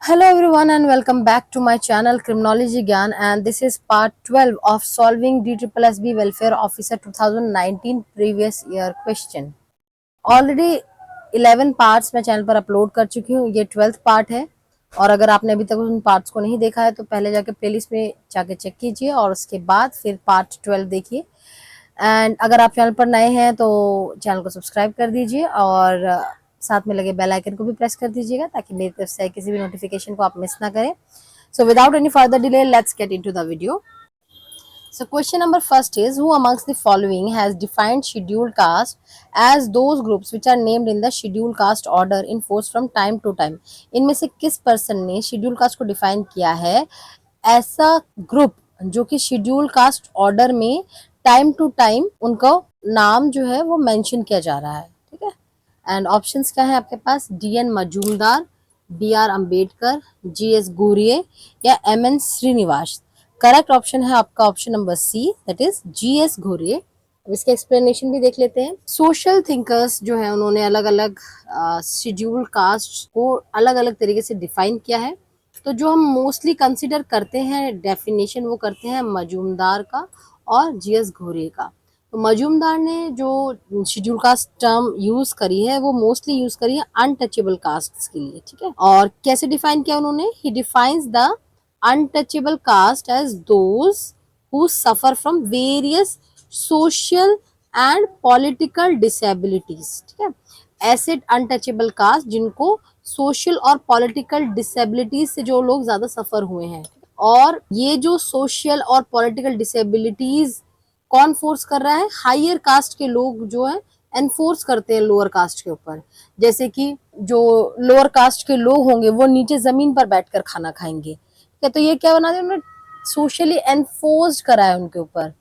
Hello everyone and welcome back to my channel Criminology Gyan, and this is part 12 of solving DSSB Welfare Officer 2019 previous year question. Already 11 parts मैं channel पर upload कर चुकी हूँ, ये 12th part है। और अगर आपने अभी तक उन पार्ट्स को नहीं देखा है तो पहले जाके प्लेलिस्ट में जाके चेक कीजिए और उसके बाद फिर पार्ट 12 देखिए। एंड अगर आप चैनल पर नए हैं तो चैनल को सब्सक्राइब कर दीजिए और साथ में लगे बेल आइकन को भी प्रेस कर दीजिएगा ताकि मेरी तरफ से किसी भी नोटिफिकेशन को आप मिस ना करें। So without any further delay let's get into the video. So question number first is, who amongst the following has defined scheduled caste as those groups which are named in the scheduled caste order in force from time to time? इनमें से किस person ने scheduled caste को define किया है ऐसा group जो कि शेड्यूल कास्ट ऑर्डर में टाइम टू टाइम उनका नाम जो है वो मेंशन किया जा रहा है, ठीक है। एंड ऑप्शंस क्या है आपके पास? DN Majumdar, BR Ambedkar, GS Ghurye या MN श्रीनिवास। करेक्ट ऑप्शन है आपका option number C, that is GS Ghurye. अब इसके एक्सप्लेनेशन भी देख लेते हैं। सोशल थिंकर्स जो है उन्होंने अलग अलग शेड्यूल कास्ट को अलग अलग तरीके से डिफाइन किया है। तो जो हम मोस्टली कंसिडर करते हैं डेफिनेशन वो करते हैं मजूमदार का और GS घुरिये का। तो मजूमदार ने जो शेड्यूल कास्ट टर्म यूज करी है वो मोस्टली यूज करी है अनटचेबल कास्ट के लिए, ठीक है। और कैसे डिफाइन किया उन्होंने? He defines the untouchable caste as those who suffer from various social and political disabilities, ठीक है। ऐसे अनटचेबल कास्ट जिनको सोशल और पॉलिटिकल डिसेबिलिटीज से जो लोग ज्यादा सफर हुए हैं। और ये जो सोशल और पॉलिटिकल डिसेबिलिटीज कौन फोर्स कर रहा है? हायर कास्ट के लोग जो है एनफोर्स करते हैं लोअर कास्ट के ऊपर। जैसे कि जो लोअर कास्ट के लोग होंगे वो नीचे जमीन पर बैठकर खाना खाएंगे, तो ये क्या बना दिया उन्होंने? सोशली एनफोर्स्ड करा है उनके ऊपर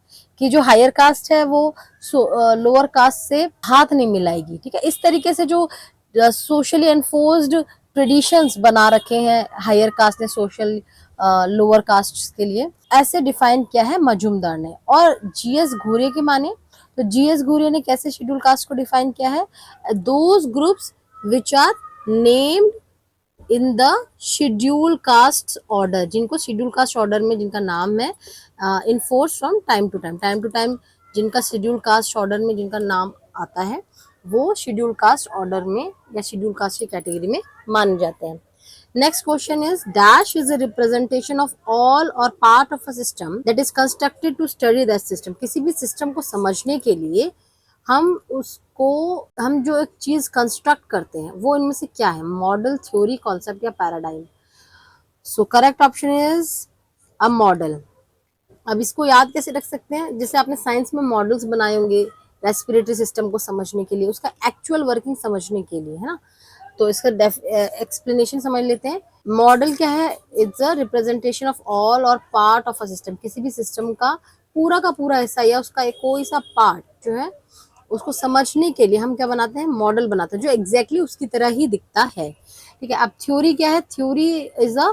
कि जो हायर कास्ट है वो लोअर कास्ट से हाथ नहीं मिलाएगी, ठीक है। इस तरीके से जो सोशली एनफोर्स्ड ट्रेडिशंस बना रखे हैं हायर कास्ट ने सोशल लोअर कास्ट के लिए, ऐसे डिफाइन किया है मजूमदार ने। और GS घुरिये के माने तो GS घुरिये ने कैसे शेड्यूल कास्ट को डिफाइन किया है? Those groups which are named in the schedule caste order, जिनको शेड्यूल कास्ट ऑर्डर में जिनका नाम है in force from time to time जिनका शेड्यूल कास्ट ऑर्डर में जिनका नाम आता है वो शेड्यूल कास्ट ऑर्डर में या शेड्यूल कास्ट की कैटेगरी में माने जाते हैं। Next question is, dash is a representation of all or part of a system that is constructed to study that system. किसी भी सिस्टम को समझने के लिए हम जो एक चीज कंस्ट्रक्ट करते हैं वो इनमें से क्या है? मॉडल, थ्योरी, कॉन्सेप्ट या paradigm. So correct option is a model. अब इसको याद कैसे रख सकते हैं? जैसे आपने साइंस में मॉडल्स बनाए होंगे रेस्पिरेटरी सिस्टम को समझने के लिए, उसका एक्चुअल वर्किंग समझने के लिए, है ना। तो इसका एक्सप्लेनेशन समझ लेते हैं। मॉडल क्या है? It's a representation of all or part of a system. किसी भी सिस्टम का पूरा हिस्सा या उसका एक कोई सा पार्ट जो है उसको समझने के लिए हम क्या बनाते हैं? मॉडल बनाते हैं जो एग्जैक्टली उसकी तरह ही दिखता है, ठीक है। अब थ्योरी क्या है? Theory is a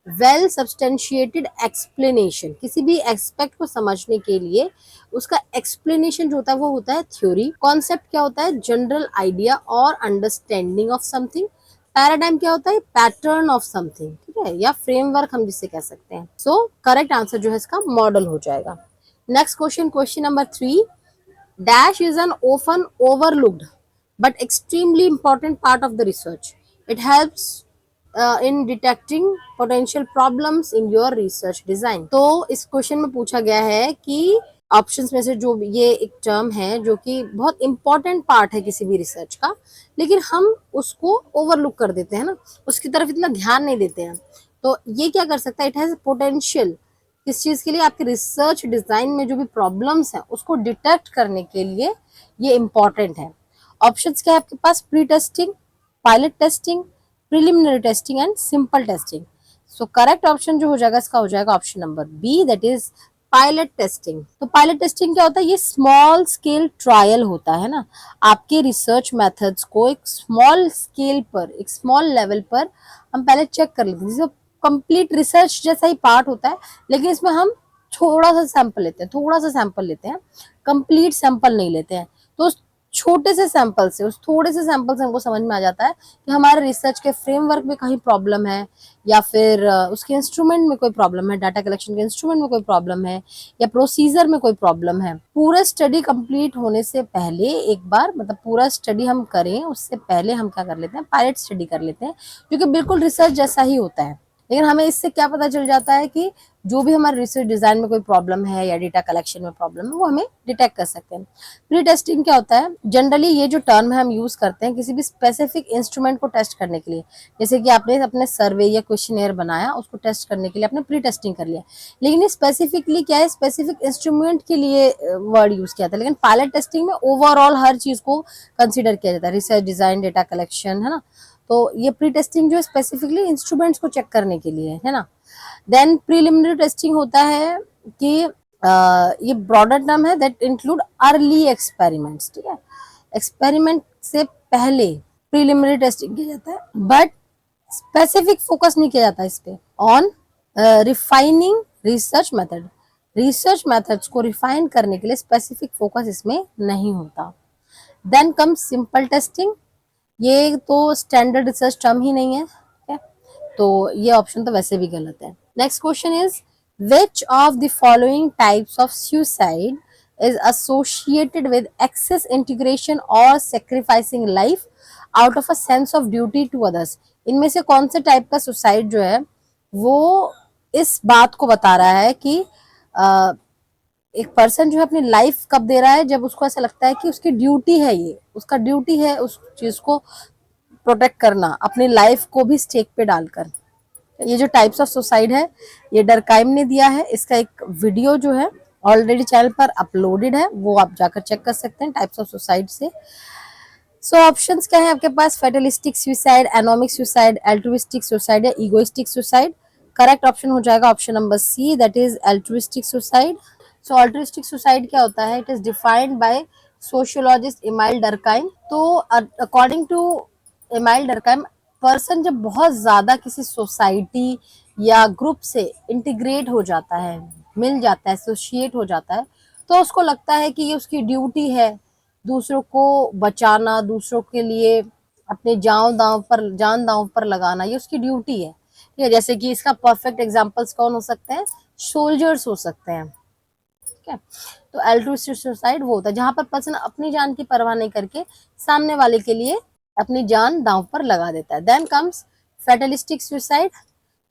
well substantiated explanation. किसी भी एस्पेक्ट को समझने के लिए उसका एक्सप्लेनेशन जो होता है वो होता है थ्योरी। कॉन्सेप्ट क्या होता है? जनरल आइडिया और अंडरस्टैंडिंग ऑफ समथिंग। पैराडाइम क्या होता है? पैटर्न ऑफ समथिंग, ठीक है, या फ्रेमवर्क हम जिसे कह सकते हैं। सो करेक्ट आंसर जो है इसका मॉडल हो जाएगा। Next question, question number 3, dash is an often overlooked but extremely important part of the research. It helps in detecting potential problems in your research design. तो इस क्वेश्चन में पूछा गया है कि ऑप्शंस में से जो ये एक टर्म है जो कि बहुत इंपॉर्टेंट पार्ट है किसी भी रिसर्च का, लेकिन हम उसको ओवरलुक कर देते हैं ना, उसकी तरफ इतना ध्यान नहीं देते हैं। तो ये क्या कर सकता है? इट हैज पोटेंशियल किस चीज के लिए? आपके रिसर्च डिजाइन में जो भी प्रॉब्लम्स हैं उसको डिटेक्ट करने के लिए ये इंपॉर्टेंट है। ऑप्शंस क्या है आपके पास? Pre testing, pilot testing, preliminary testing and simple testing. So correct option जो हो जाएगा इसका हो जाएगा option number B, that is pilot testing. तो पायलट टेस्टिंग क्या होता है? ये स्मॉल स्केल ट्रायल होता है ना। आपके रिसर्च मेथड्स को एक स्मॉल स्केल पर, एक स्मॉल लेवल पर हम पहले चेक कर लेते हैं। कंप्लीट रिसर्च जैसा ही पार्ट होता है, लेकिन इसमें हम थोड़ा सा सैंपल लेते हैं, कंप्लीट सैंपल नहीं लेते हैं। तो छोटे से सैंपल से, उस थोड़े से सैंपल से हमको समझ में आ जाता है कि हमारे रिसर्च के फ्रेमवर्क में कहीं प्रॉब्लम है, या फिर उसके इंस्ट्रूमेंट में कोई प्रॉब्लम है, डाटा कलेक्शन के इंस्ट्रूमेंट में कोई प्रॉब्लम है, या प्रोसीजर में कोई प्रॉब्लम है। पूरा स्टडी कंप्लीट होने से पहले एक बार, मतलब पूरा स्टडी हम करें उससे पहले हम क्या कर लेते हैं, पायलट स्टडी कर लेते हैं, जो कि बिल्कुल रिसर्च जैसा ही होता है। लेकिन हमें इससे क्या पता चल जाता है कि जो भी हमारे रिसर्च डिजाइन में कोई प्रॉब्लम है या डेटा कलेक्शन में प्रॉब्लम है, वो हमें डिटेक्ट कर सकते हैं। प्री टेस्टिंग क्या होता है, जनरली ये जो टर्म है हम यूज करते हैं किसी भी स्पेसिफिक इंस्ट्रूमेंट को टेस्ट करने के लिए। जैसे कि आपने अपने सर्वे या क्वेश्चनेयर बनाया, उसको टेस्ट करने के लिए आपने प्री टेस्टिंग कर लिया, लेकिन ये स्पेसिफिकली क्या है, स्पेसिफिक इंस्ट्रूमेंट के लिए वर्ड यूज किया था। लेकिन पायलट टेस्टिंग में ओवरऑल हर चीज को कंसिडर किया जाता है, रिसर्च डिजाइन, डेटा कलेक्शन, है ना। तो ये प्री टेस्टिंग जो है स्पेसिफिकली इंस्ट्रूमेंट्स को चेक करने के लिए है ना। देन प्रीलिमिनरी टेस्टिंग होता है कि ये ब्रॉडर टर्म है, दैट इंक्लूड अर्ली एक्सपेरिमेंट्स, ठीक है। एक्सपेरिमेंट से पहले प्रीलिमिनरी टेस्टिंग किया जाता है, बट स्पेसिफिक फोकस नहीं किया जाता इस पे। On refining research method, research methods को रिफाइन करने के लिए स्पेसिफिक फोकस इसमें नहीं होता। देन कम सिंपल टेस्टिंग, ये तो स्टैंडर्ड रिसर्च टर्म ही नहीं है, तो ये ऑप्शन तो वैसे भी गलत है। Next question is which of the following types of suicide is associated with excess integration or sacrificing life out of a sense of duty to others। इनमें से कौन से टाइप का सुसाइड जो है वो इस बात को बता रहा है कि एक पर्सन जो है अपनी लाइफ कब दे रहा है, जब उसको ऐसा लगता है कि उसकी ड्यूटी है, ये उसका ड्यूटी है उस चीज को प्रोटेक्ट करना, अपनी लाइफ को भी स्टेक पे डालकर। ये जो टाइप्स ऑफ सुसाइड है ये डरकाइम ने दिया है, इसका एक वीडियो जो है ऑलरेडी चैनल पर अपलोडेड है, वो आप जाकर चेक कर सकते हैं टाइप्स ऑफ सुसाइड से। सो ऑप्शंस क्या है आपके पास, fatalistic suicide, anomic suicide, altruistic suicide या इगोइस्टिक सुसाइड। करेक्ट ऑप्शन हो जाएगा option number C, that is altruistic suicide. So altruistic suicide क्या होता है, it is defined by sociologist Emile Durkheim. तो according to Emile Durkheim, person जब बहुत ज्यादा किसी सोसाइटी या ग्रुप से इंटीग्रेट हो जाता है, मिल जाता है, एसोसिएट हो जाता है, तो उसको लगता है कि ये उसकी ड्यूटी है दूसरों को बचाना, दूसरों के लिए अपने जान दांव पर लगाना, ये उसकी ड्यूटी है, ठीक है। जैसे कि इसका परफेक्ट एग्जांपल्स कौन हो सकते हैं, सोल्जर्स हो सकते हैं, ठीक है। तो एल्ट्रुइस्टिक सुसाइड वो होता है जहां पर पर्सन अपनी जान की परवाह नहीं करके सामने वाले के लिए अपनी जान दांव पर लगा देता है। देन कम्स फेटलिस्टिक सुसाइड,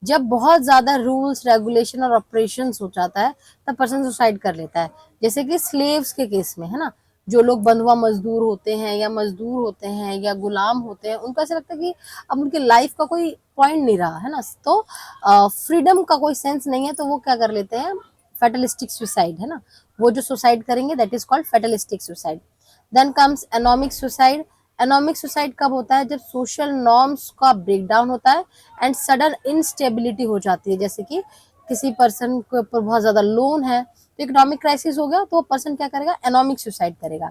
जब बहुत ज्यादा रूल्स रेगुलेशन और ऑपरेशंस हो जाता है तब पर्सन सुसाइड कर लेता है। जैसे कि स्लेव्स के केस में, है ना, जो लोग बंधुआ मजदूर होते हैं या मजदूर होते हैं या गुलाम होते हैं, उनको ऐसा लगता है कि अब उनकी लाइफ का कोई पॉइंट नहीं रहा है ना, तो फ्रीडम का कोई सेंस नहीं है, तो वो क्या कर लेते हैं, फेटलिस्टिक सुसाइड, है ना, वो जो सुसाइड करेंगे that is called fatalistic suicide. Then comes anomic suicide. Anomic suicide कब होता है, जब सोशल नॉर्म्स का ब्रेकडाउन होता है एंड सडन इंस्टेबिलिटी हो जाती है। जैसे कि किसी पर्सन के ऊपर बहुत ज्यादा लोन है, तो इकोनॉमिक क्राइसिस हो गया, तो वो पर्सन क्या करेगा, एनोमिक सुसाइड करेगा।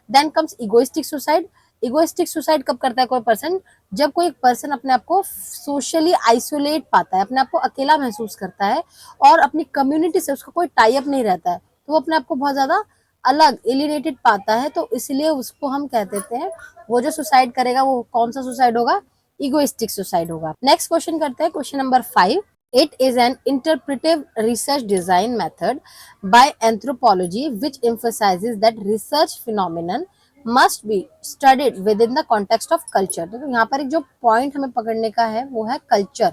Then comes egoistic suicide. Egoistic suicide कब करता है कोई पर्सन, जब कोई पर्सन अपने आप को सोशली आइसोलेट पाता है, अपने आप को अकेला महसूस करता है और अपनी कम्युनिटी से उसका कोई टाई अप नहीं रहता है, तो वो अपने आप को बहुत ज्यादा अलग एलिनेटेड पाता है, तो इसलिए उसको हम कह देते हैं, वो जो सुसाइड करेगा वो कौन सा सुसाइड होगा, इगोइस्टिक सुसाइड होगा। नेक्स्ट क्वेश्चन करते हैं, question number 5। It is an interpretive research design method by anthropology which emphasizes that research phenomenon must be studied within the context of culture। तो यहाँ पर एक जो पॉइंट हमें पकड़ने का है वो है कल्चर,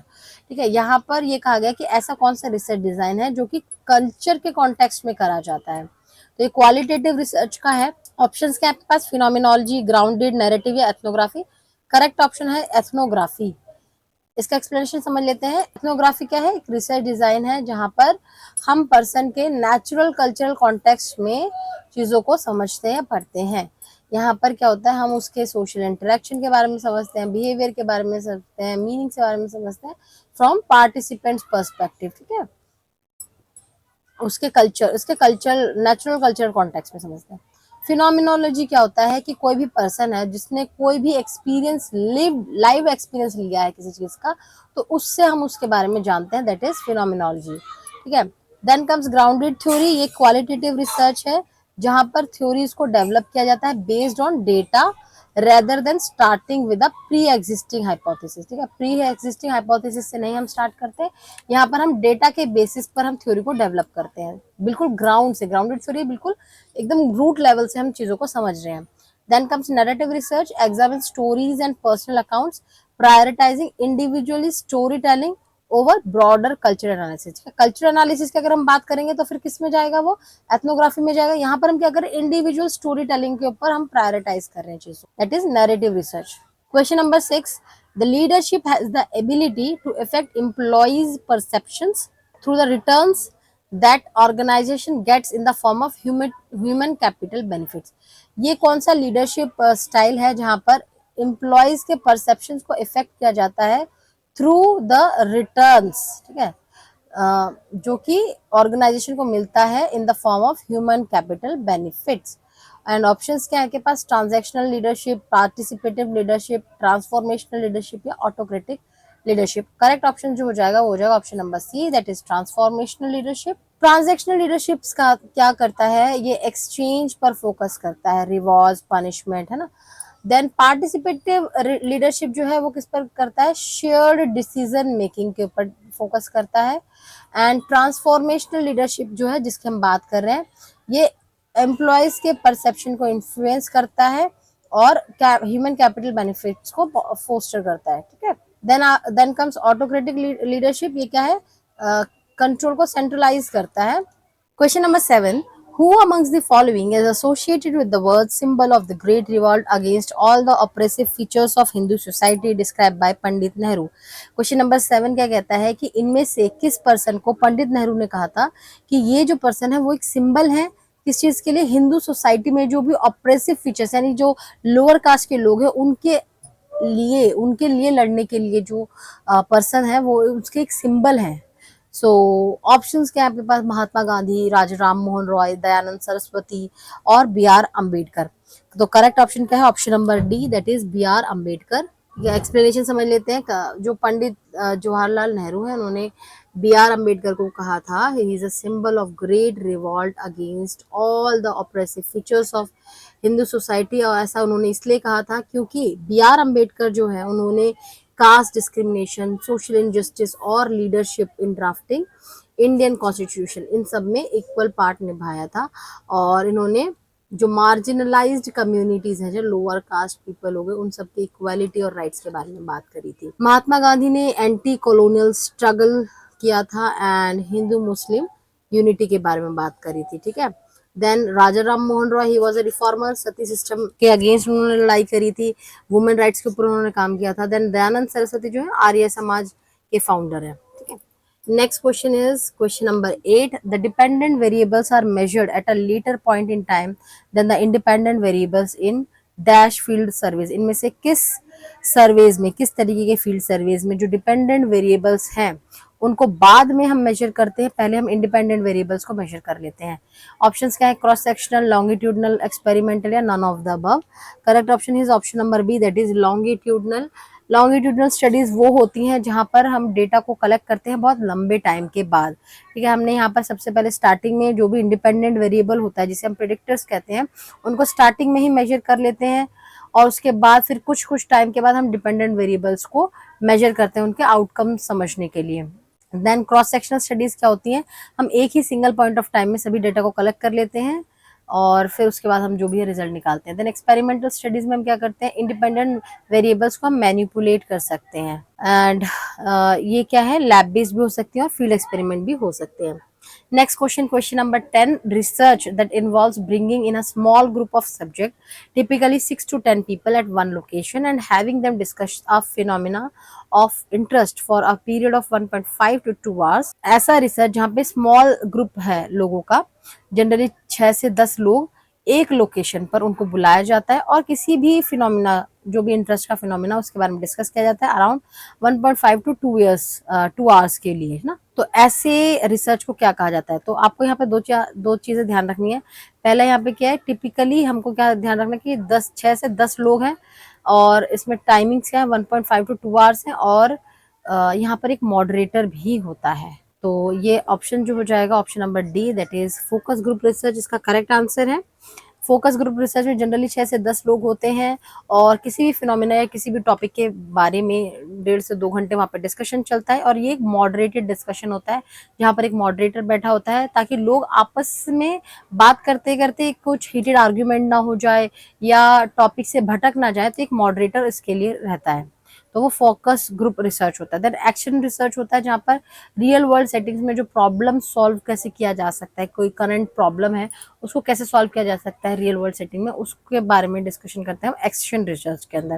ठीक है। यहाँ पर ये कहा गया कि ऐसा कौन सा रिसर्च डिजाइन है जो कि कल्चर के कॉन्टेक्स्ट में करा जाता है। तो ये क्वालिटेटिव रिसर्च का है। ऑप्शंस क्या है आपके पास, फिनोमिनोलॉजी, ग्राउंडेड, नैरेटिव या एथनोग्राफी। करेक्ट ऑप्शन है एथनोग्राफी। इसका एक्सप्लेनेशन समझ लेते हैं। एथनोग्राफी क्या है, एक रिसर्च डिजाइन है जहां पर हम पर्सन के नेचुरल कल्चरल कॉन्टेक्स्ट में चीजों को समझते हैं, पढ़ते हैं। यहाँ पर क्या होता है, हम उसके सोशल इंटरेक्शन के बारे में समझते हैं, बिहेवियर के बारे में समझते हैं, मीनिंग के बारे में समझते हैं फ्रॉम पार्टिसिपेंट्स पर्सपेक्टिव, ठीक है। उसके कल्चर नेचुरल कल्चरल कॉन्टेक्स्ट में समझते हैं। फिनोमिनोलॉजी क्या होता है कि कोई भी पर्सन है जिसने कोई भी एक्सपीरियंस लाइव एक्सपीरियंस लिया है किसी चीज का, तो उससे हम उसके बारे में जानते हैं, दैट इज फिनोमिनोलॉजी, ठीक है। देन कम्स ग्राउंडेड थ्योरी, ये क्वालिटेटिव रिसर्च है जहां पर थ्योरीज को डेवलप किया जाता है based on data rather than starting with a pre existing hypothesis. ठीक है, प्री एग्जिस्टिंग हाइपोथेसिस से नहीं हम स्टार्ट करते, यहाँ पर हम डेटा के बेसिस पर हम थ्योरी को डेवलप करते हैं, बिल्कुल ग्राउंड से, ग्राउंडेड थ्योरी, बिल्कुल एकदम रूट लेवल से हम चीजों को समझ रहे हैं। Then comes narrative research, examine stories and personal accounts, prioritising individually story telling over broader culture analysis. Culture analysis की अगर हम बात करेंगे तो फिर किस में जाएगा, वो एथनोग्राफी में जाएगा। यहाँ पर हम क्या करें, इंडिविजुअल स्टोरी टेलिंग के ऊपर हम प्रायोरिटाइज कर रहे हैं चीजों, that is narrative research. Question number 6, the leadership has the ability to affect employees perceptions through the returns that organisation gets in the form of human capital benefits. ये कौन सा लीडरशिप स्टाइल है जहां पर एम्प्लॉइज के perceptions को effect किया जाता है थ्रू द रिटर्न्स, ठीक है, जो कि ऑर्गेनाइजेशन को मिलता है in the form of human capital benefits. And options क्या है के पास, transactional leadership, participative leadership, transformational leadership या ऑटोक्रेटिक लीडरशिप। करेक्ट ऑप्शन जो हो जाएगा वो हो जाएगा option number C, that is transformational leadership. Transactional leadership का क्या करता है, ये एक्सचेंज पर फोकस करता है, रिवॉर्ड, पनिशमेंट, है ना। देन पार्टिसिपेटिव लीडरशिप जो है वो किस पर करता है, शेयर्ड डिसीजन मेकिंग के ऊपर फोकस करता है। एंड ट्रांसफॉर्मेशनल लीडरशिप जो है जिसकी हम बात कर रहे हैं, ये एम्प्लॉयज के परसेप्शन को इन्फ्लुएंस करता है और ह्यूमन कैपिटल बेनिफिट्स को फोस्टर करता है। ठीक है, देन कम्स ऑटोक्रेटिक लीडरशिप, ये क्या है, कंट्रोल को सेंट्रलाइज करता है। Question number 7. Who amongst the following is associated with the word symbol of the great revolt against all the oppressive features of Hindu society described by Pandit Nehru? Question number 7 क्या कहता है कि इनमें से किस पर्सन को पंडित नेहरू ने कहा था कि ये जो पर्सन है वो एक सिंबल है किस चीज के लिए, हिंदू सोसाइटी में जो भी ऑपरेसिव फीचर्स यानी जो लोअर कास्ट के लोग हैं उनके लिए लड़ने के लिए जो पर्सन है वो उसके एक सिंबल है। सो ऑप्शंस क्या है आपके पास, महात्मा गांधी, राजा राम मोहन रॉय, दयानंद सरस्वती और बी आर अम्बेडकर। तो करेक्ट ऑप्शन क्या है, option number D, that is B R Ambedkar. या एक्सप्लेनेशन समझ लेते हैं, जो पंडित जवाहरलाल नेहरू है उन्होंने बी आर अम्बेडकर को कहा था, he is a symbol of great revolt against all the oppressive features of Hindu society. और ऐसा उन्होंने इसलिए कहा था क्योंकि बी आर अम्बेडकर जो है उन्होंने कास्ट डिस्क्रिमिनेशन, सोशल इनजस्टिस और leadership in drafting Indian constitution, इन सब में इक्वल पार्ट निभाया था। और इन्होंने जो मार्जिनलाइज्ड कम्युनिटीज हैं, जो लोअर कास्ट पीपल हो गए, उन सब की इक्वालिटी और राइट्स के बारे में बात करी थी। महात्मा गांधी ने एंटी कॉलोनियल स्ट्रगल किया था एंड हिंदू मुस्लिम यूनिटी के बारे में बात करी थी। ठीक है, then Raja Ram Mohan Roy, he was a reformer, sati system के अगेंस्ट उन्होंने लड़ाई करी थी, वुमेन राइट्स के ऊपर उन्होंने काम किया था। देन दयानंद सरस्वती जो है आर्य समाज के फाउंडर है। ठीक है, next question is question number 8, the dependent variables are measured at a later point in time than the independent variables in dash field surveys. इनमें से किस सर्वेज में, किस तरीके के फील्ड सर्वेज में जो डिपेंडेंट वेरिएबल्स हैं उनको बाद में हम मेजर करते हैं, पहले हम इंडिपेंडेंट वेरिएबल्स को मेजर कर लेते हैं। ऑप्शंस क्या है, क्रॉस सेक्शनल, लॉन्गिट्यूडनल, एक्सपेरिमेंटल या none of the above. Correct option is option number B, that is longitudinal. Longitudinal studies वो होती हैं जहां पर हम डेटा को कलेक्ट करते हैं बहुत लंबे टाइम के बाद। ठीक है, हमने यहाँ पर सबसे पहले स्टार्टिंग में जो भी इंडिपेंडेंट वेरिएबल होता है जिसे हम प्रेडिक्टर्स कहते हैं उनको स्टार्टिंग में ही मेजर कर लेते हैं और उसके बाद फिर कुछ टाइम के बाद हम डिपेंडेंट वेरिएबल्स को मेजर करते हैं उनके आउटकम समझने के लिए। देन क्रॉस सेक्शनल स्टडीज क्या होती हैं, हम एक ही सिंगल पॉइंट ऑफ टाइम में सभी डेटा को कलेक्ट कर लेते हैं और फिर उसके बाद हम जो भी है रिजल्ट निकालते हैं। देन एक्सपेरिमेंटल स्टडीज में हम क्या करते हैं, इंडिपेंडेंट वेरिएबल्स को हम मैनिपुलेट कर सकते हैं एंड ये क्या है, लैब बेस्ड भी हो सकती है और फील्ड एक्सपेरिमेंट भी हो सकते हैं। Next question, question number 10. Research that involves bringing in a small group of subject, typically 6 to 10 people at one location and having them discuss a phenomena of interest for a period of 1.5 to 2 hours. ऐसा research जहाँ पे small group है लोगों का, generally 6 से 10 लोग एक location पर उनको बुलाया जाता है और किसी भी फिनोमिना, जो भी इंटरेस्ट का फिनोमिना उसके बारे में डिस्कस किया जाता है अराउंड 1.5 टू 2 आवर्स के लिए, है ना। तो ऐसे रिसर्च को क्या कहा जाता है, तो आपको यहाँ पे दो चीजें ध्यान रखनी है। पहला यहाँ पे क्या है, टिपिकली हमको क्या ध्यान रखना कि 6 से 10 लोग हैं और इसमें टाइमिंग्स क्या है 1.5 टू 2 आवर्स है और यहाँ पर एक मॉडरेटर भी होता है। तो ये ऑप्शन जो हो जाएगा option number D, that is focus group research, इसका करेक्ट आंसर है। फोकस ग्रुप रिसर्च में जनरली 6 से 10 लोग होते हैं और किसी भी फिनोमिना या किसी भी टॉपिक के बारे में 1.5 से 2 घंटे वहाँ पे डिस्कशन चलता है और ये एक मॉडरेटेड डिस्कशन होता है जहाँ पर एक मॉडरेटर बैठा होता है ताकि लोग आपस में बात करते करते कुछ हीटेड आर्ग्यूमेंट ना हो जाए या टॉपिक से भटक ना जाए, तो एक मॉडरेटर इसके लिए रहता है। तो वो फोकस ग्रुप रिसर्च होता है। देन एक्शन रिसर्च होता है जहाँ पर रियल वर्ल्ड सेटिंग्स में जो प्रॉब्लम सॉल्व कैसे किया जा सकता है, कोई करंट प्रॉब्लम है उसको कैसे सॉल्व किया जा सकता है रियल वर्ल्ड सेटिंग में, उसके बारे में डिस्कशन करते हैं हम एक्शन रिसर्च के अंदर।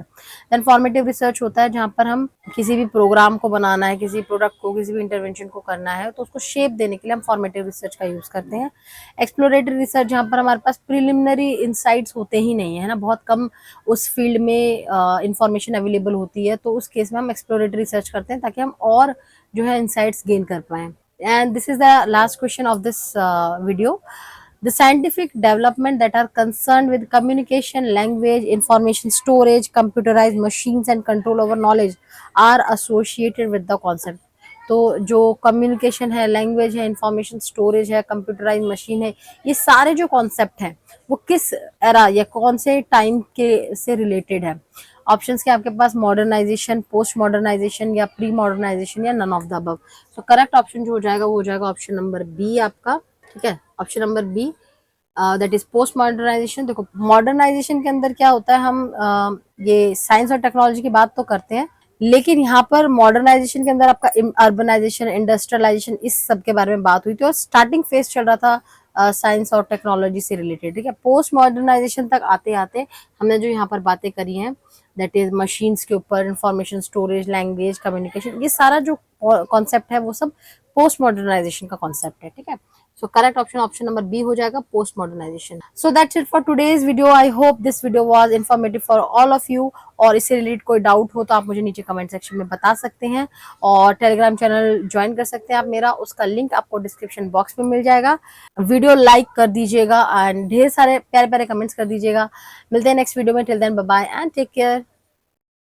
देन फॉर्मेटिव रिसर्च होता है जहाँ पर हम किसी भी प्रोग्राम को बनाना है, किसी प्रोडक्ट को, किसी भी इंटरवेंशन को करना है तो उसको शेप देने के लिए हम फॉर्मेटिव रिसर्च का यूज करते हैं। एक्सप्लोरेटरी रिसर्च जहाँ पर हमारे पास प्रिलिमिनरी इंसाइट्स होते ही नहीं है ना, बहुत कम उस फील्ड में इंफॉर्मेशन अवेलेबल होती है, तो उस केस में हम एक्सप्लोरेटरी रिसर्च करते हैं ताकि हम और जो है इंसाइट्स गेन कर पाए। And this is the last question of this video. The scientific development that are concerned with communication, language, information storage, computerized machines and control over knowledge are associated with the concept। तो जो communication है, language है, information storage है, computerise machine है, ये सारे जो concept हैं वो किस एरा या कौन से टाइम के से रिलेटेड है। ऑप्शंस के आपके पास मॉडर्नाइजेशन, पोस्ट मॉडर्नाइजेशन या प्री मॉडर्नाइजेशन या none of the above. So correct option जो हो जाएगा वो हो जाएगा ऑप्शन नंबर बी आपका। ठीक है, option number B, that is post modernisation. देखो मॉडर्नाइजेशन के अंदर क्या होता है, हम ये साइंस और टेक्नोलॉजी की बात तो करते हैं लेकिन यहाँ पर मॉडर्नाइजेशन के अंदर आपका अर्बनाइजेशन, इंडस्ट्रियलाइजेशन, इस सब के बारे में बात हुई थी और स्टार्टिंग फेज चल रहा था साइंस और टेक्नोलॉजी से रिलेटेड। ठीक है, पोस्ट मॉडर्नाइजेशन तक आते आते हमने जो यहाँ पर बातें करी हैं दैट इज मशीन्स के ऊपर, इंफॉर्मेशन स्टोरेज, लैंग्वेज, कम्युनिकेशन, ये सारा जो कॉन्सेप्ट है वो सब पोस्ट मॉडर्नाइजेशन का कॉन्सेप्ट है। ठीक है, so correct option option number B हो जाएगा, post modernisation. So that's it for today's video. I hope this video was informative for all of you. और इससे रिलेटेड कोई डाउट हो तो आप मुझे नीचे कमेंट सेक्शन में बता सकते हैं और टेलीग्राम चैनल ज्वाइन कर सकते हैं आप मेरा, उसका लिंक आपको डिस्क्रिप्शन बॉक्स में मिल जाएगा। वीडियो लाइक कर दीजिएगा एंड ढेर सारे प्यारे प्यारे कमेंट्स कर दीजिएगा। मिलते हैं नेक्स्ट वीडियो में, till then bye bye and take care.